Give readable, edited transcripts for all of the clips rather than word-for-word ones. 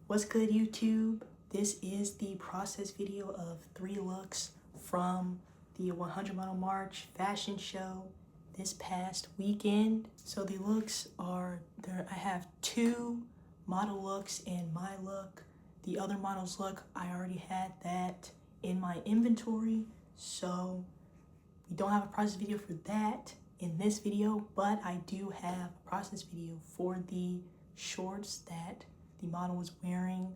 What's good, YouTube? This is the process video of 3 looks from the 100 Model March fashion show this past weekend. So the looks are there. I have 2 model looks and my look. The other model's look, I already had that in my inventory, so we don't have a process video for that in this video, but I do have a process video for the shorts that the model was wearing.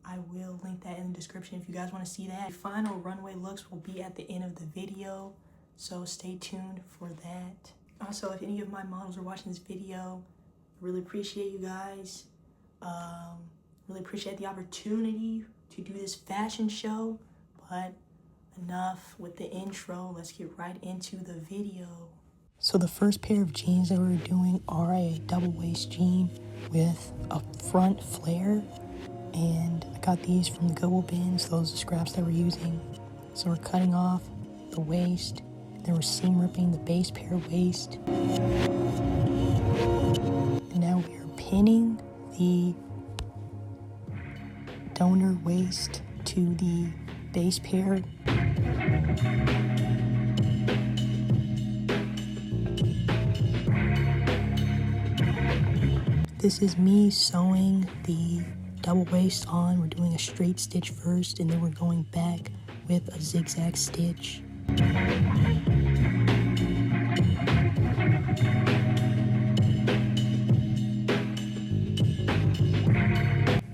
I will link that in the description if you guys want to see that. The final runway looks will be at the end of the video, so stay tuned for that. Also, if any of my models are watching this video, I really appreciate you guys. Really appreciate the opportunity to do this fashion show, but enough with the intro. Let's get right into the video. So the first pair of jeans that we're doing are a double waist jean with a front flare, and I got these from the Goodwill bins. Those are the scraps that we're using. So we're cutting off the waist, then we're seam ripping the base pair waist, and now we are pinning the donor waist to the base pair. This is me sewing the double waist on. We're doing a straight stitch first, and then we're going back with a zigzag stitch.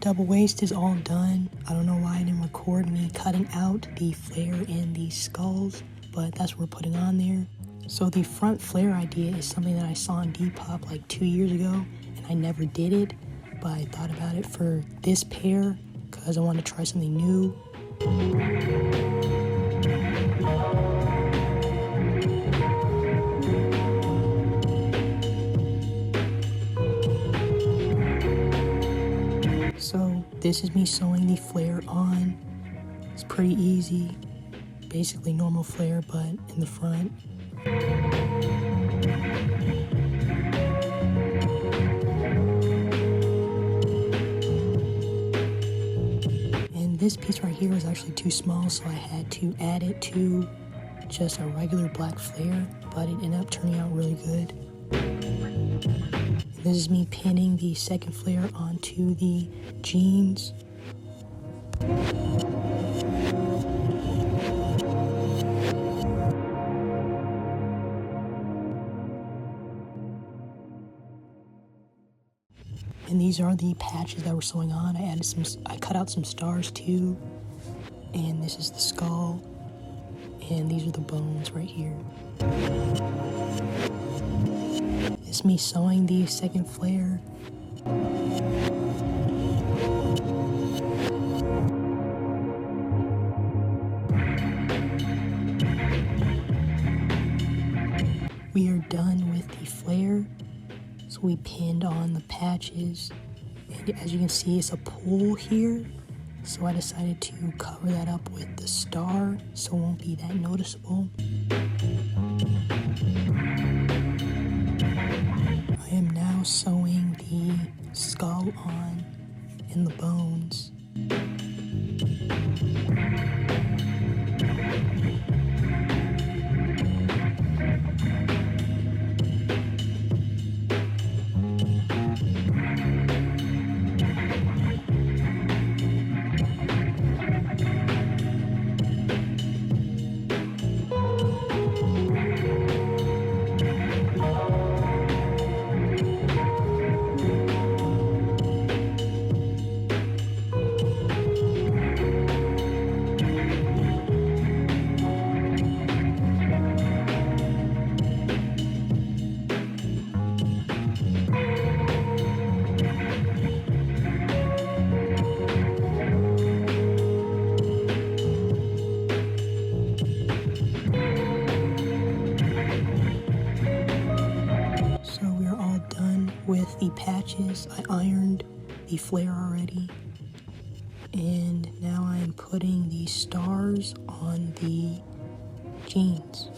Double waist is all done. I don't know why I didn't record me cutting out the flare and the skulls, but that's what we're putting on there. So the front flare idea is something that I saw on Depop like 2 years ago, and I never did it, but I thought about it for this pair because I want to try something new. So this is me sewing the flare on. It's pretty easy, basically normal flare but in the front. And this piece right here was actually too small, so I had to add it to just a regular black flare, but it ended up turning out really good. This is me pinning the second flare onto the jeans. And these are the patches that we're sewing on. I cut out some stars too. And this is the skull. And these are the bones right here. It's me sewing the second flare. We are done with the flare. So we pinned on the patches. And as you can see, it's a pull here. So I decided to cover that up with the star so it won't be that noticeable. I am now sewing the skull on and the bones. With the patches, I ironed the flare already, and now I'm putting the stars on the jeans.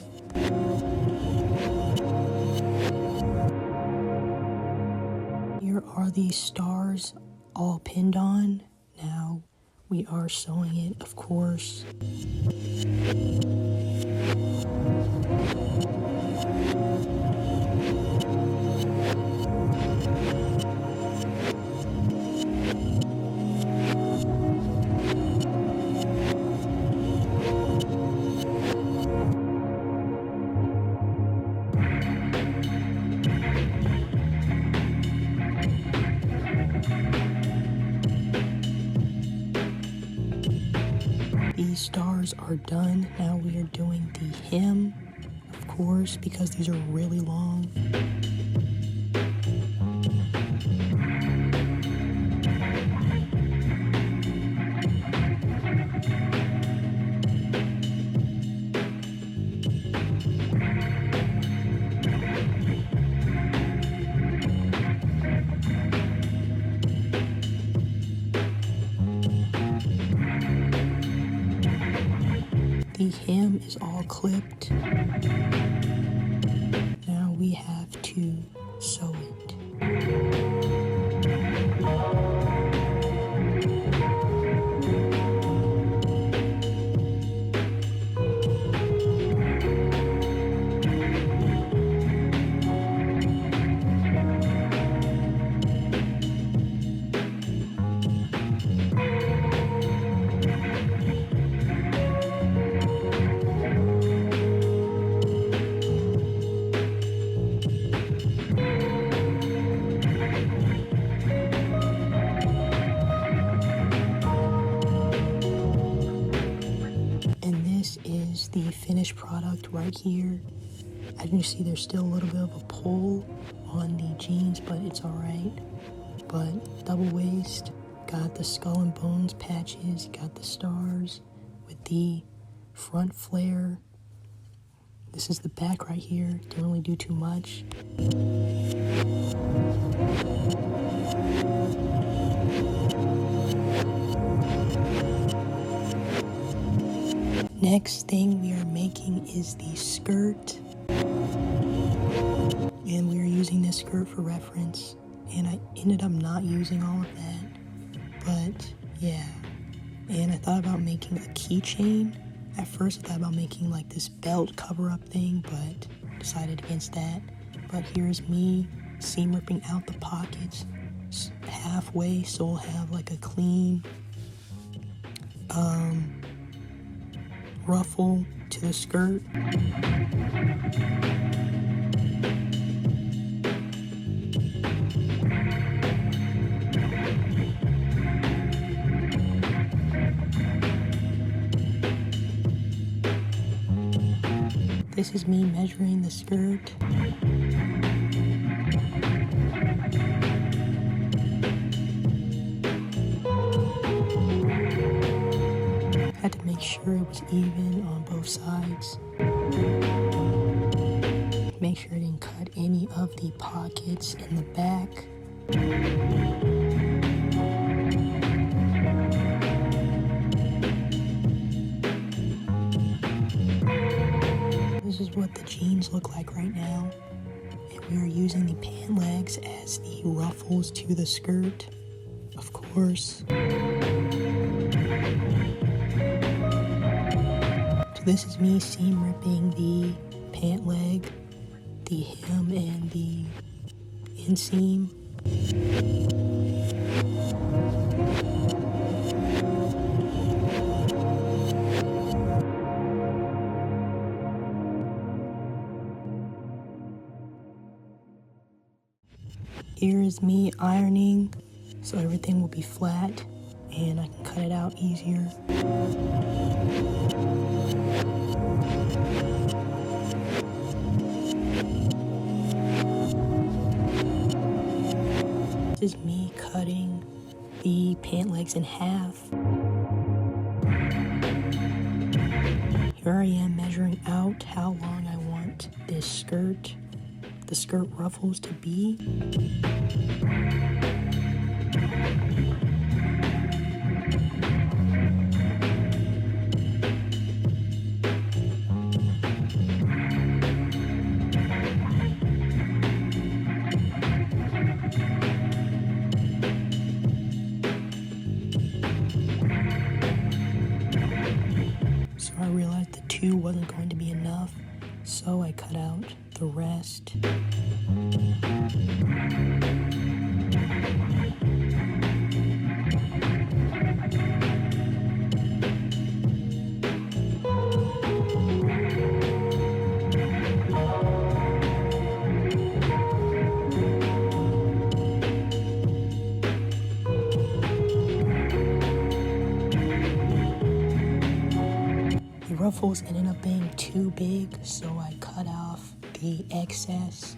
Here are the stars all pinned on. Now we are sewing it, of course. These stars are done. Now we are doing the hem, of course, because these are really long. The hem is all clipped. Now we have to sew it. Is the finished product right here. As you see, there's still a little bit of a pull on the jeans, but it's alright. But double waist, got the skull and bones patches, got the stars with the front flare. This is the back right here. Didn't really do too much. Next thing we are making is the skirt, and we are using this skirt for reference, and I ended up not using all of that, but yeah. And I thought about making a keychain. At first I thought about making like this belt cover-up thing, but decided against that. But here's me seam ripping out the pockets halfway, so we'll have like a clean ruffle to the skirt. This is me measuring the skirt. Had to make sure it was even on both sides. Make sure I didn't cut any of the pockets in the back. This is what the jeans look like right now. And we are using the pant legs as the ruffles to the skirt, of course. This is me seam ripping the pant leg, the hem, and the inseam. Here is me ironing, so everything will be flat and I can cut it out easier. This is me cutting the pant legs in half. Here I am measuring out how long I want this skirt, the skirt ruffles to be. 2 wasn't going to be enough, so I cut out the rest. The ruffles ended up being too big, so I cut off the excess,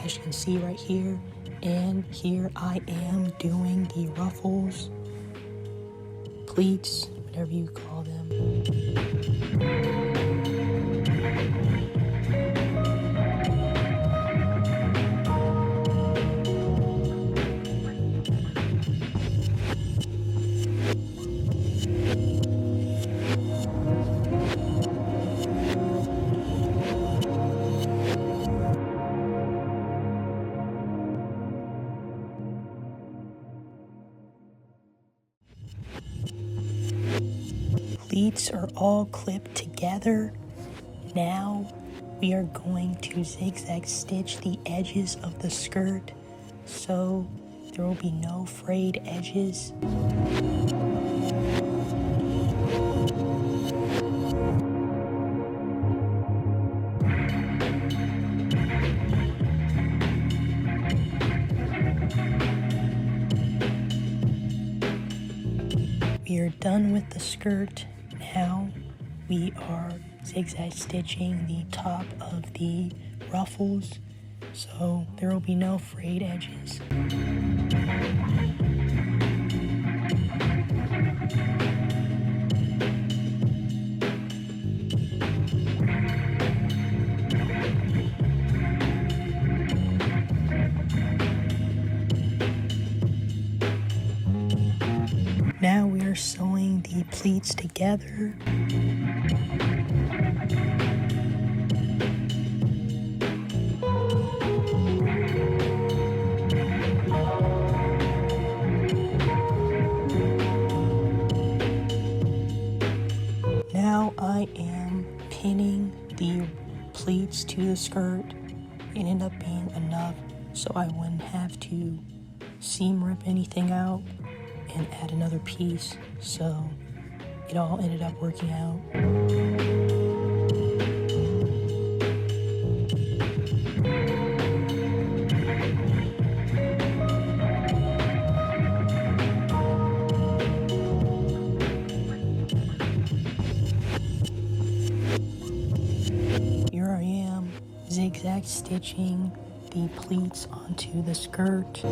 as you can see right here. And here I am doing the ruffles, pleats, whatever you call them. Pleats are all clipped together. Now we are going to zigzag stitch the edges of the skirt so there will be no frayed edges. We are done with the skirt. Now we are zigzag stitching the top of the ruffles so there will be no frayed edges. Now we are sewing the pleats together. Now I am pinning the pleats to the skirt. It ended up being enough so I wouldn't have to seam rip anything out and add another piece, so it all ended up working out. Here I am zigzag stitching the pleats onto the skirt.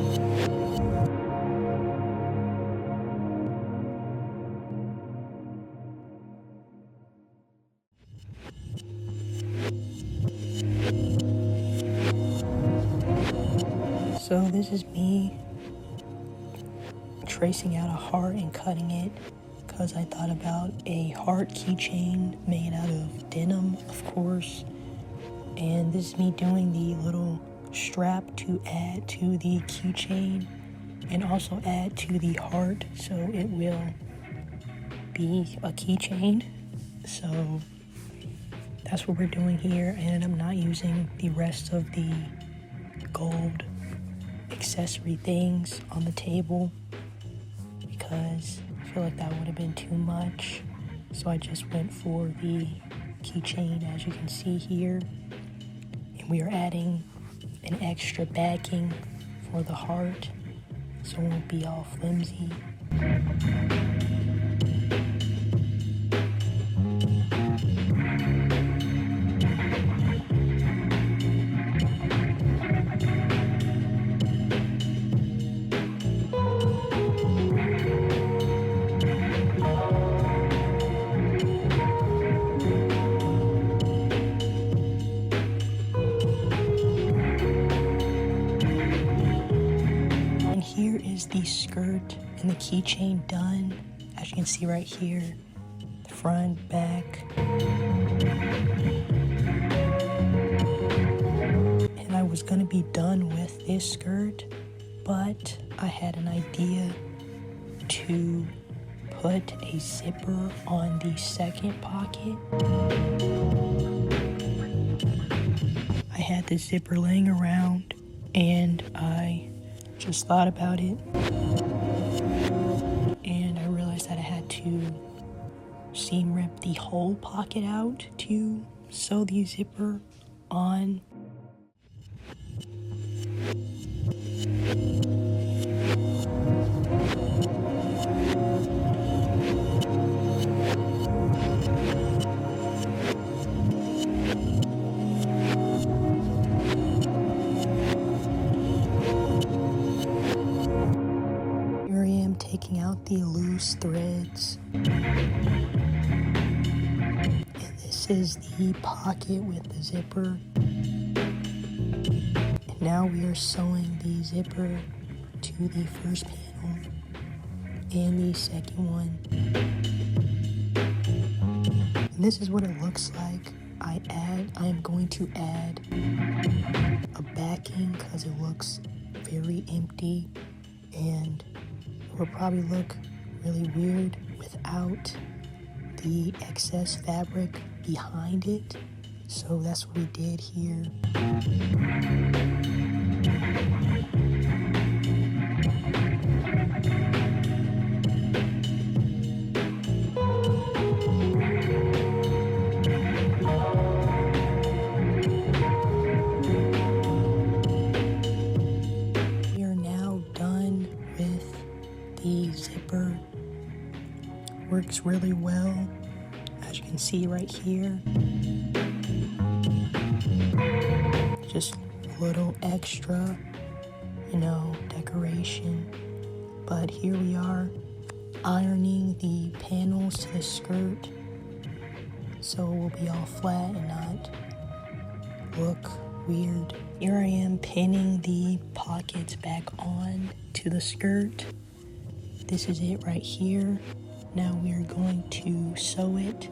So this is me tracing out a heart and cutting it because I thought about a heart keychain made out of denim, of course. And this is me doing the little strap to add to the keychain and also add to the heart so it will be a keychain. So that's what we're doing here, and I'm not using the rest of the gold accessory things on the table because I feel like that would have been too much. So I just went for the keychain, as you can see here, and we are adding an extra backing for the heart so it won't be all flimsy. Here is the skirt and the keychain done. As you can see right here, the front, back. And I was gonna be done with this skirt, but I had an idea to put a zipper on the second pocket. I had the zipper laying around and I just thought about it. And I realized that I had to seam rip the whole pocket out to sew the zipper on. Here I am taking out the loose threads. This is the pocket with the zipper. And now we are sewing the zipper to the first panel and the second one. And this is what it looks like. I am going to add a backing because it looks very empty and it will probably look really weird without the excess fabric behind it. So that's what we did here. We are now done with the zipper. Works really well, as you can see right here. Just a little extra, decoration. But here we are ironing the panels to the skirt so it will be all flat and not look weird. Here I am pinning the pockets back on to the skirt. This is it right here. Now we are going to sew it.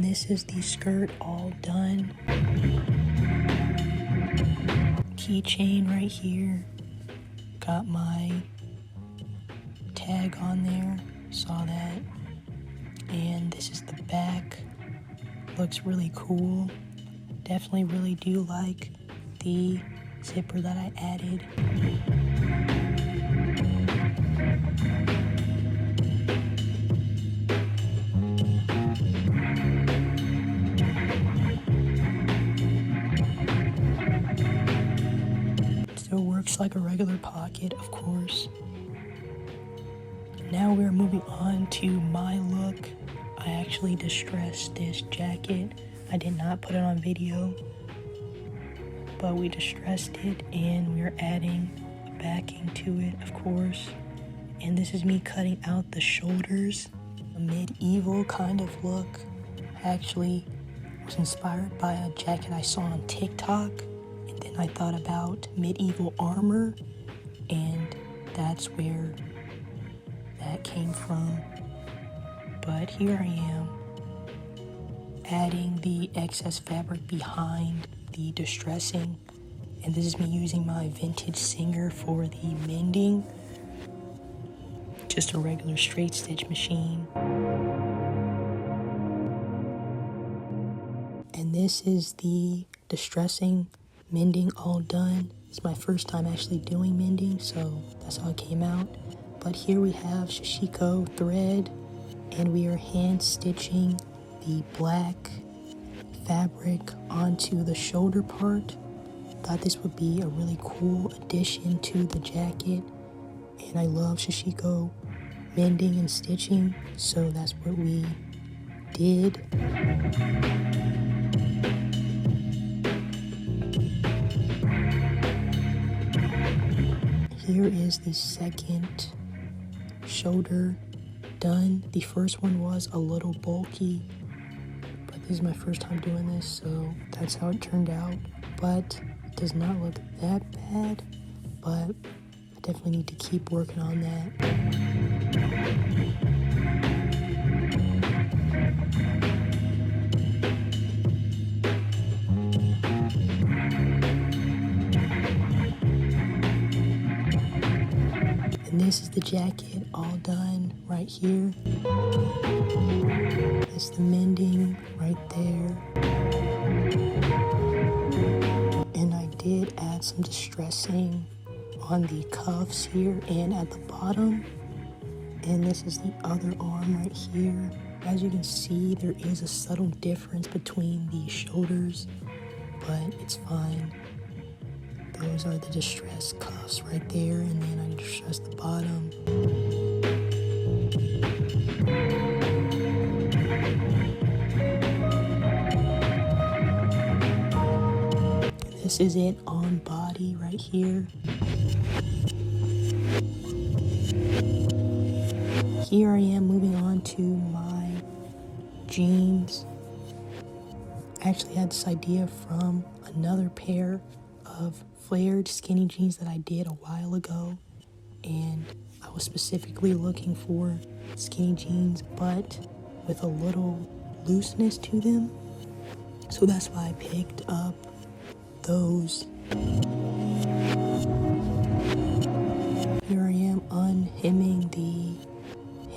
This is the skirt all done. Keychain right here. Got my tag on there. Saw that. And this is the back. Looks really cool. Definitely really do like the zipper that I added. Works like a regular pocket, of course. Now we're moving on to my look. I actually distressed this jacket. I did not put it on video, but we distressed it and we're adding a backing to it, of course. And this is me cutting out the shoulders. A medieval kind of look. I actually was inspired by a jacket I saw on TikTok. Then I thought about medieval armor, and that's where that came from. But here I am, adding the excess fabric behind the distressing. And this is me using my vintage Singer for the mending. Just a regular straight stitch machine. And this is the distressing mending all done. It's my first time actually doing mending, so that's how it came out. But here we have Shishiko thread, and we are hand stitching the black fabric onto the shoulder part. Thought this would be a really cool addition to the jacket, and I love Shishiko mending and stitching, so that's what we did. here is the second shoulder done. The first one was a little bulky, but this is my first time doing this, so that's how it turned out. But it does not look that bad, but I definitely need to keep working on that. And this is the jacket all done right here. That's the mending right there. And I did add some distressing on the cuffs here and at the bottom. And this is the other arm right here. As you can see, there is a subtle difference between the shoulders, but it's fine. Those are the distressed cuffs right there, and then I distressed the bottom. This is it on body right here. Here I am moving on to my jeans. I actually had this idea from another pair of flared skinny jeans that I did a while ago, and I was specifically looking for skinny jeans but with a little looseness to them, so that's why I picked up those. Here I am unhemming the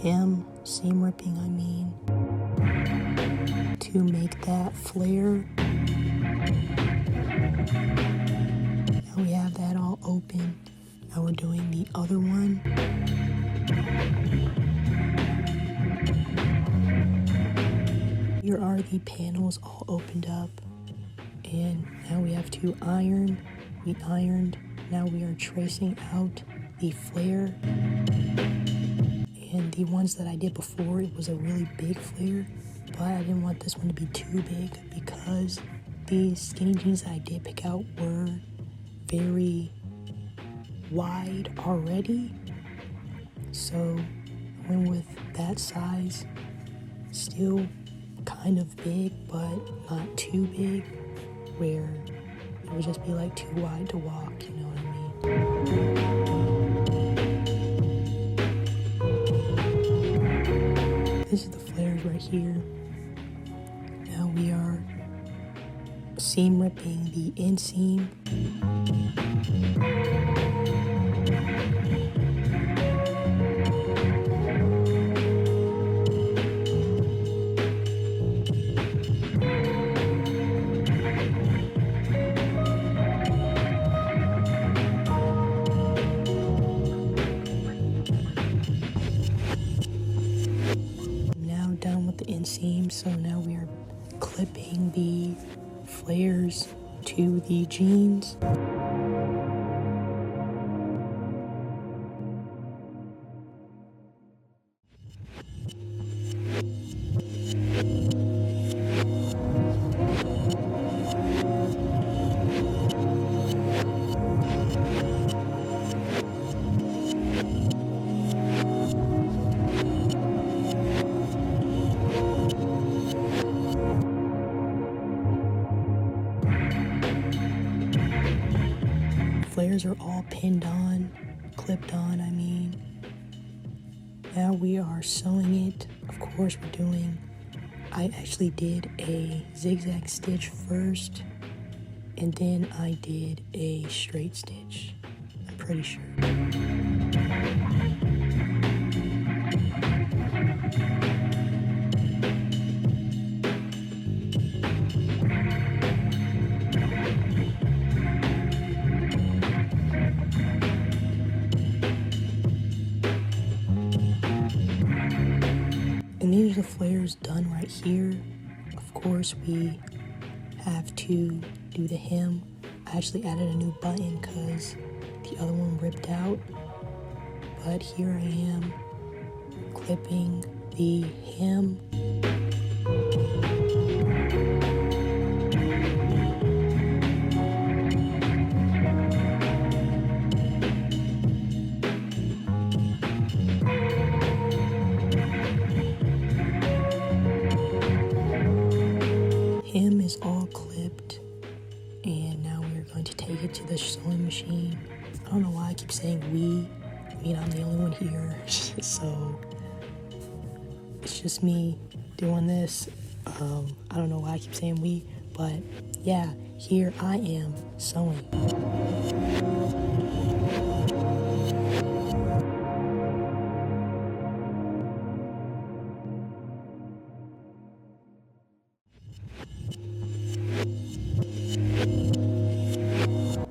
hem, seam ripping I mean, to make that flare. Now we have that all open. Now we're doing the other one. Here are the panels all opened up. And now we have to iron. We ironed. Now we are tracing out the flare. And the ones that I did before, it was a really big flare, but I didn't want this one to be too big because these skinny jeans that I did pick out were very wide already. So I went with that size. Still kind of big, but not too big, where it would just be like too wide to walk, you know what I mean? This is the flares right here. Now we are seam ripping the inseam. Inseam, so now we are clipping the flares to the jeans. Flares are all pinned on, clipped on, I mean. Now we are sewing it. Of course I actually did a zigzag stitch first, and then I did a straight stitch, I'm pretty sure. And these are the flares done right here. Of course, we have to do the hem. I actually added a new button because the other one ripped out. But here I am clipping the hem. all clipped, and now we're going to take it to the sewing machine. I don't know why I keep saying we. I mean, I'm the only one here, so it's just me doing this. I don't know why I keep saying we, but yeah, here I am sewing.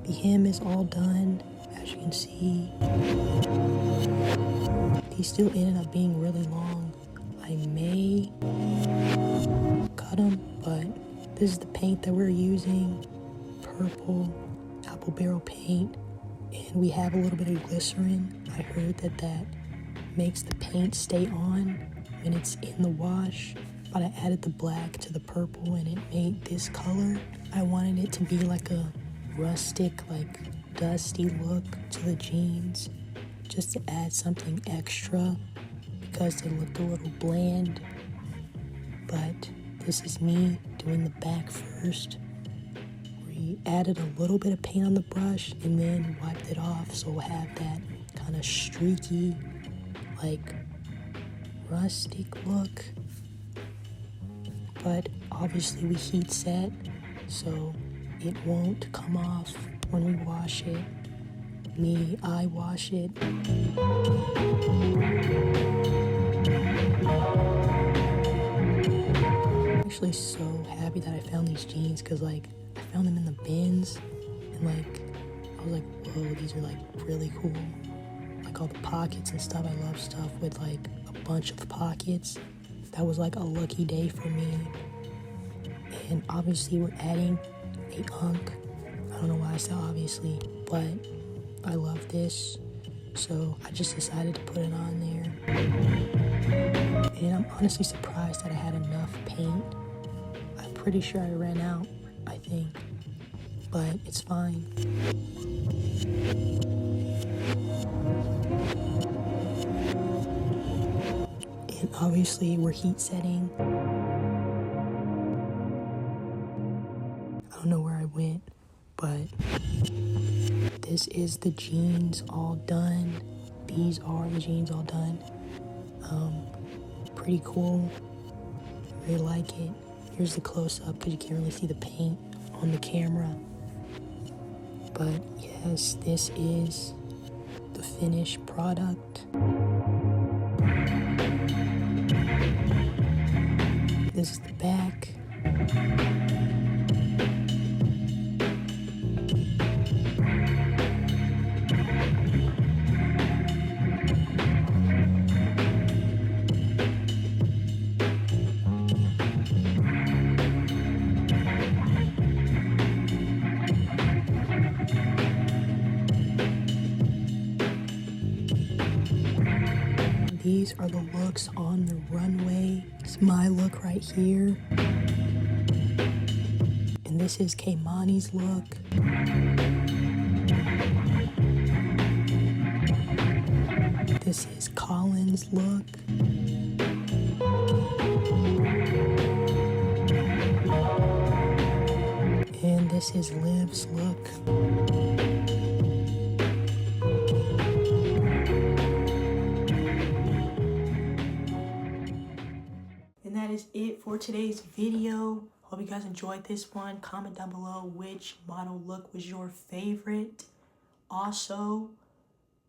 The hem is all done, as you can see. These still ended up being really long. I may cut them, but this is the paint that we're using. Purple apple barrel paint, and we have a little bit of glycerin. I heard that makes the paint stay on when it's in the wash, but I added the black to the purple and it made this color. I wanted it to be like a rustic, like dusty look to the jeans, just to add something extra because they looked a little bland. But this is me doing the back first. We added a little bit of paint on the brush and then wiped it off, so we'll have that kind of streaky, like rustic look. But obviously we heat set, so it won't come off when we wash it. I wash it. I'm actually so happy that I found these jeans, because like I found them in the bins, and like I was like, whoa, these are like really cool. Like all the pockets and stuff. I love stuff with like a bunch of pockets. That was like a lucky day for me. And obviously we're adding a hunk. I don't know why I said obviously, but I love this, so I just decided to put it on there. And I'm honestly surprised that I had enough paint. I'm pretty sure I ran out, I think, but it's fine. And obviously we're heat setting. I don't know where I went, but this is the jeans all done. These are the jeans all done. Pretty cool. Really like it. Here's the close-up because you can't really see the paint on the camera. But yes, this is the finished product. This is the back. These are the looks on the runway. It's my look right here. And this is Kaimani's look. This is Colin's look. And this is Liv's look. That is it for today's video. Hope you guys enjoyed this one. Comment down below which model look was your favorite. Also,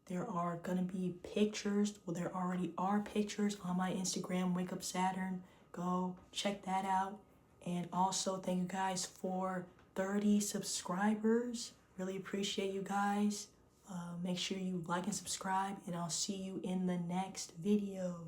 there are gonna be pictures, well, there already are pictures on my Instagram, Wake Up Saturn. Go check that out. And also thank you guys for 30 subscribers. Really appreciate you guys. Make sure you like and subscribe, and I'll see you in the next video.